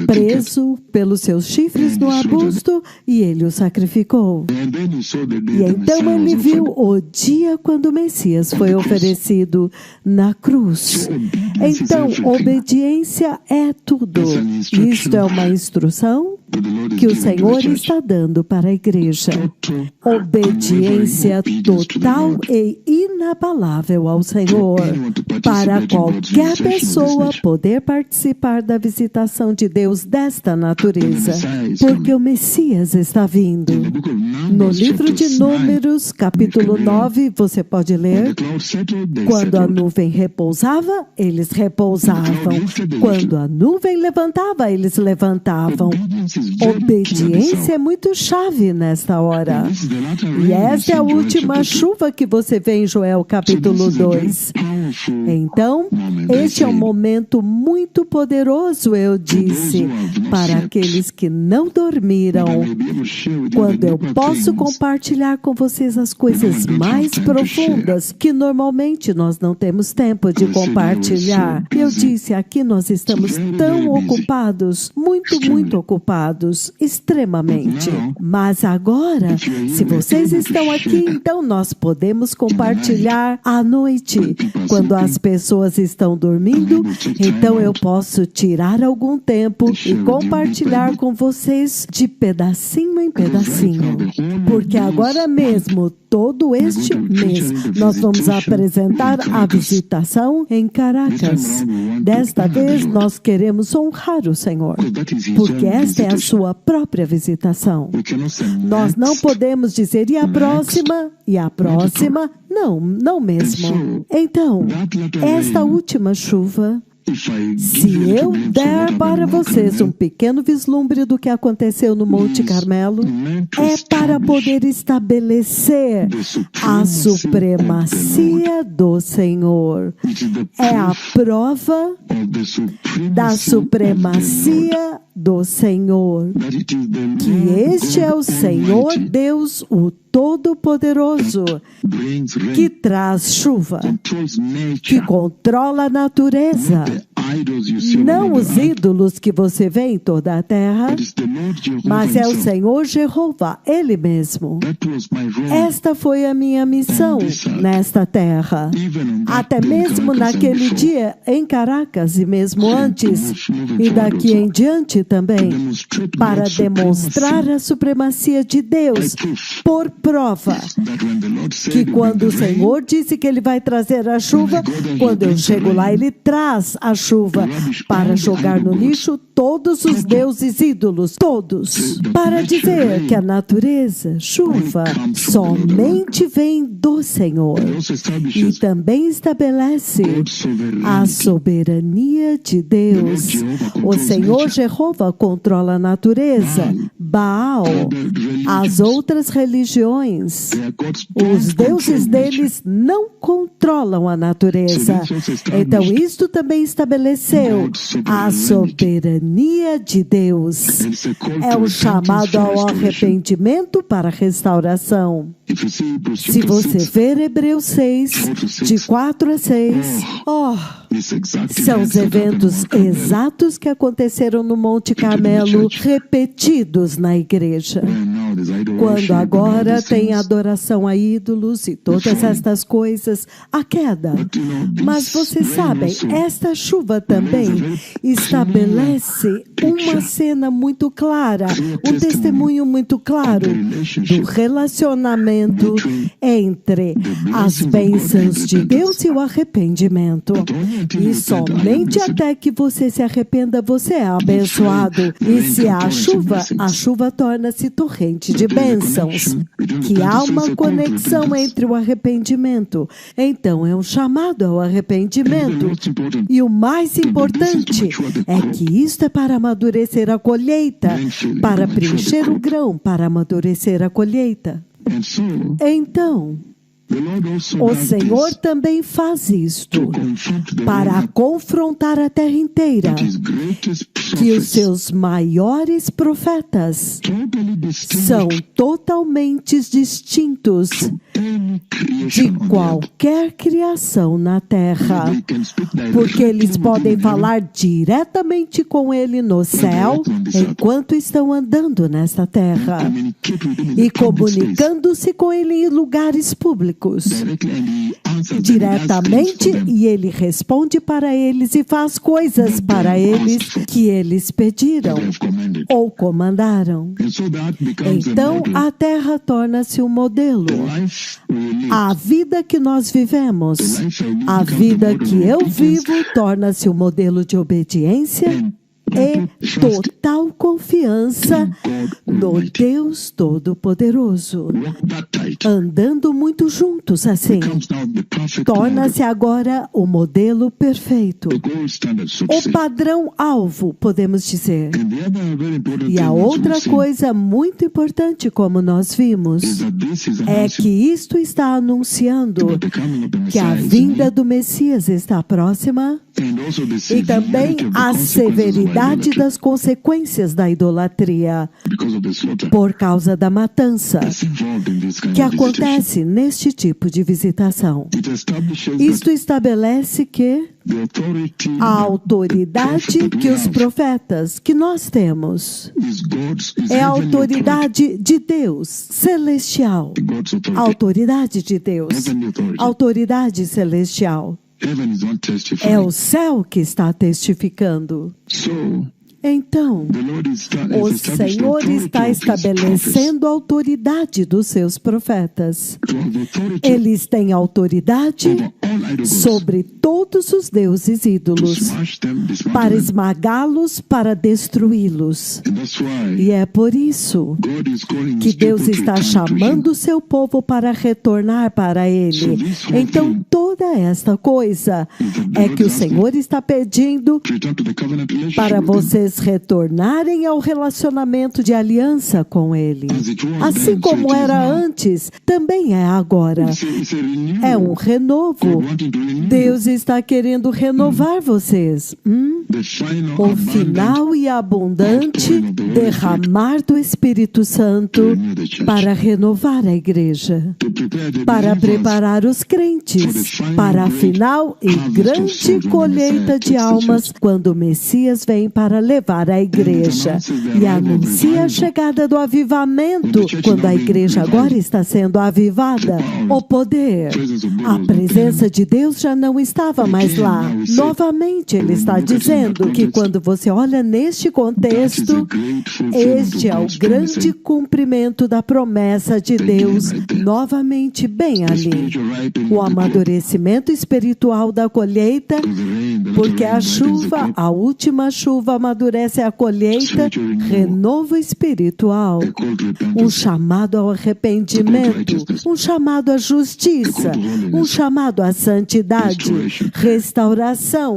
preso pelos seus chifres no arbusto e ele o sacrificou. E então ele viu o dia quando o Messias foi oferecido na cruz. Então, obediência é tudo. Isto é uma instrução que o Senhor está dando para a igreja. Obediência total e inabalável ao Senhor, para qualquer pessoa poder participar da visitação de Deus desta natureza, porque o Messias está vindo. No livro de Números, capítulo 9, você pode ler: quando a nuvem repousava, eles repousavam. Quando a nuvem levantava, eles levantavam. Obediência é muito chave nesta hora. E esta é a última chuva que você vê em Joel capítulo 2. Então, este é um momento muito poderoso, eu disse, para aqueles que não dormiram. Quando eu posso compartilhar com vocês as coisas mais profundas que normalmente nós não temos tempo de compartilhar. Eu disse, aqui nós estamos tão ocupados, muito ocupados, extremamente. Mas agora, se vocês estão aqui, então nós podemos compartilhar à noite. Quando as pessoas estão dormindo, então eu posso tirar algum tempo e compartilhar com vocês de pedacinho em pedacinho. Porque agora mesmo, todo este mês, nós vamos apresentar a visitação em Caracas. Desta vez, nós queremos honrar o Senhor, porque esta é a sua própria visitação. Nós não podemos dizer, e a próxima? E a próxima? Não, não mesmo. Então, esta última chuva, se eu der para vocês um pequeno vislumbre do que aconteceu no Monte Carmelo, é para poder estabelecer a supremacia do Senhor. É a prova da supremacia do Senhor. Que este é o Senhor Deus, o Todo-Poderoso, que traz chuva, que controla a natureza Não os ídolos que você vê em toda a terra, mas é o Senhor Jeová, Ele mesmo. Esta foi a minha missão nesta terra. Até mesmo naquele dia em Caracas e mesmo antes, e daqui em diante também, para demonstrar a supremacia de Deus, por prova que quando o Senhor disse que Ele vai trazer a chuva, quando eu chego lá, Ele traz a chuva para jogar no lixo todos os deuses ídolos, todos, para dizer que a natureza, chuva, somente vem do Senhor. E também estabelece a soberania de Deus. O Senhor Jeová controla a natureza. Baal, as outras religiões, os deuses deles não controlam a natureza. Então, isto também estabeleceu a soberania de Deus. É um chamado ao arrependimento para a restauração. Se você ver Hebreus 6, de 4 a 6, são os eventos exatos que aconteceram no Monte Carmelo, repetidos na igreja. Quando agora tem adoração a ídolos e todas estas coisas, a queda. Mas vocês sabem, esta chuva também estabelece uma cena muito clara, um testemunho muito claro do relacionamento entre as bênçãos de Deus e o arrependimento. E somente até que você se arrependa, você é abençoado. E se há a chuva torna-se torrente de bênçãos. Que há uma conexão entre o arrependimento. Então é um chamado ao arrependimento. E o mais importante é que isto é para amadurecer a colheita, para preencher o grão, para amadurecer a colheita. Então, o Senhor também faz isto para confrontar a terra inteira, que os seus maiores profetas são totalmente distintos de qualquer criação na terra, porque eles podem falar diretamente com Ele no céu enquanto estão andando nesta terra e comunicando-se com Ele em lugares públicos diretamente, e Ele responde para eles e faz coisas para eles que eles pediram ou comandaram. Então a terra torna-se um modelo. A vida que nós vivemos, a vida que eu vivo, torna-se um modelo de obediência e total confiança no Deus Todo-Poderoso. Andando muito juntos assim, torna-se agora o modelo perfeito, o padrão-alvo, podemos dizer. E a outra coisa muito importante, como nós vimos, é que isto está anunciando que a vinda do Messias está próxima e também a severidade das consequências da idolatria por causa da matança que acontece neste tipo de visitação. Isto estabelece que a autoridade que os profetas, que nós temos, é a autoridade de Deus celestial. A autoridade de Deus, autoridade celestial. É o céu que está testificando. Então, o Senhor está estabelecendo a autoridade dos seus profetas. Eles têm autoridade sobre todos os deuses ídolos, para esmagá-los, para destruí-los. E é por isso que Deus está chamando o seu povo para retornar para Ele. Então, toda esta coisa é que o Senhor está pedindo para vocês retornarem ao relacionamento de aliança com Ele. Assim como era antes, também é agora. É um renovo. Deus está querendo renovar vocês. O final e abundante derramar do Espírito Santo para renovar a igreja, para preparar os crentes para a final e grande colheita de almas, quando o Messias vem para levar a igreja. E anuncia a chegada do avivamento, quando a igreja agora está sendo avivada. O poder, a presença de Deus já não estava mais lá. Novamente, ele está dizendo que quando você olha neste contexto, este é o grande cumprimento da promessa de Deus, novamente bem ali. O amadurecimento espiritual da colheita, porque a chuva, a última chuva amadurece a colheita, renovo espiritual, um chamado ao arrependimento, um chamado à justiça, um chamado à santidade, restauração,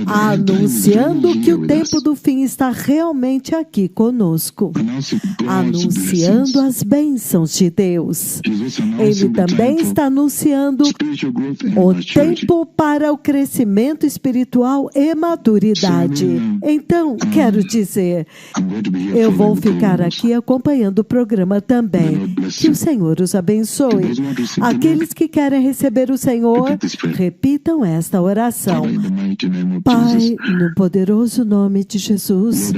anunciando que o tempo do fim está realmente aqui conosco, anunciando as bênçãos de Deus. Ele também está anunciando o tempo para o crescimento espiritual e maturidade. Então, quero dizer, eu vou ficar aqui acompanhando o programa também. Que o Senhor os abençoe. Aqueles que querem receber o Senhor, repitam esta oração. Pai, no poderoso nome de Jesus,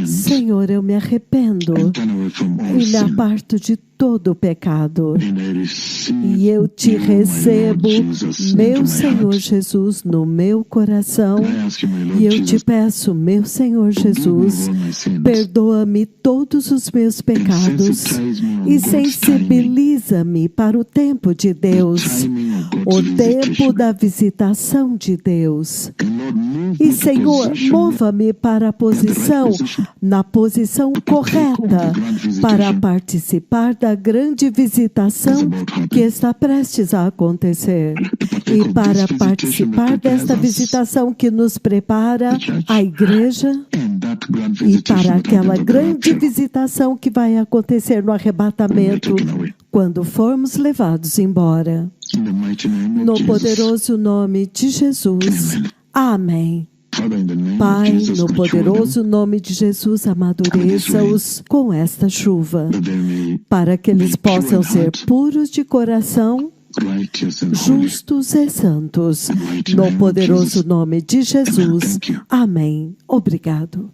Senhor, eu me arrependo e me aparto de todo o pecado. E eu te recebo, meu Senhor Jesus, no meu coração. E eu te peço, meu Senhor Jesus, perdoa-me todos os meus pecados e sensibiliza-me para o tempo de Deus, o tempo da visitação de Deus. E, Senhor, mova-me para a posição, na posição correta, para participar da grande visitação que está prestes a acontecer. E para participar desta visitação que nos prepara a igreja, e para aquela grande visitação que vai acontecer no arrebatamento, quando formos levados embora. No poderoso nome de Jesus. Amém. Pai, no poderoso nome de Jesus, amadureça-os com esta chuva, para que eles possam ser puros de coração, justos e santos. No poderoso nome de Jesus. Amém. Obrigado.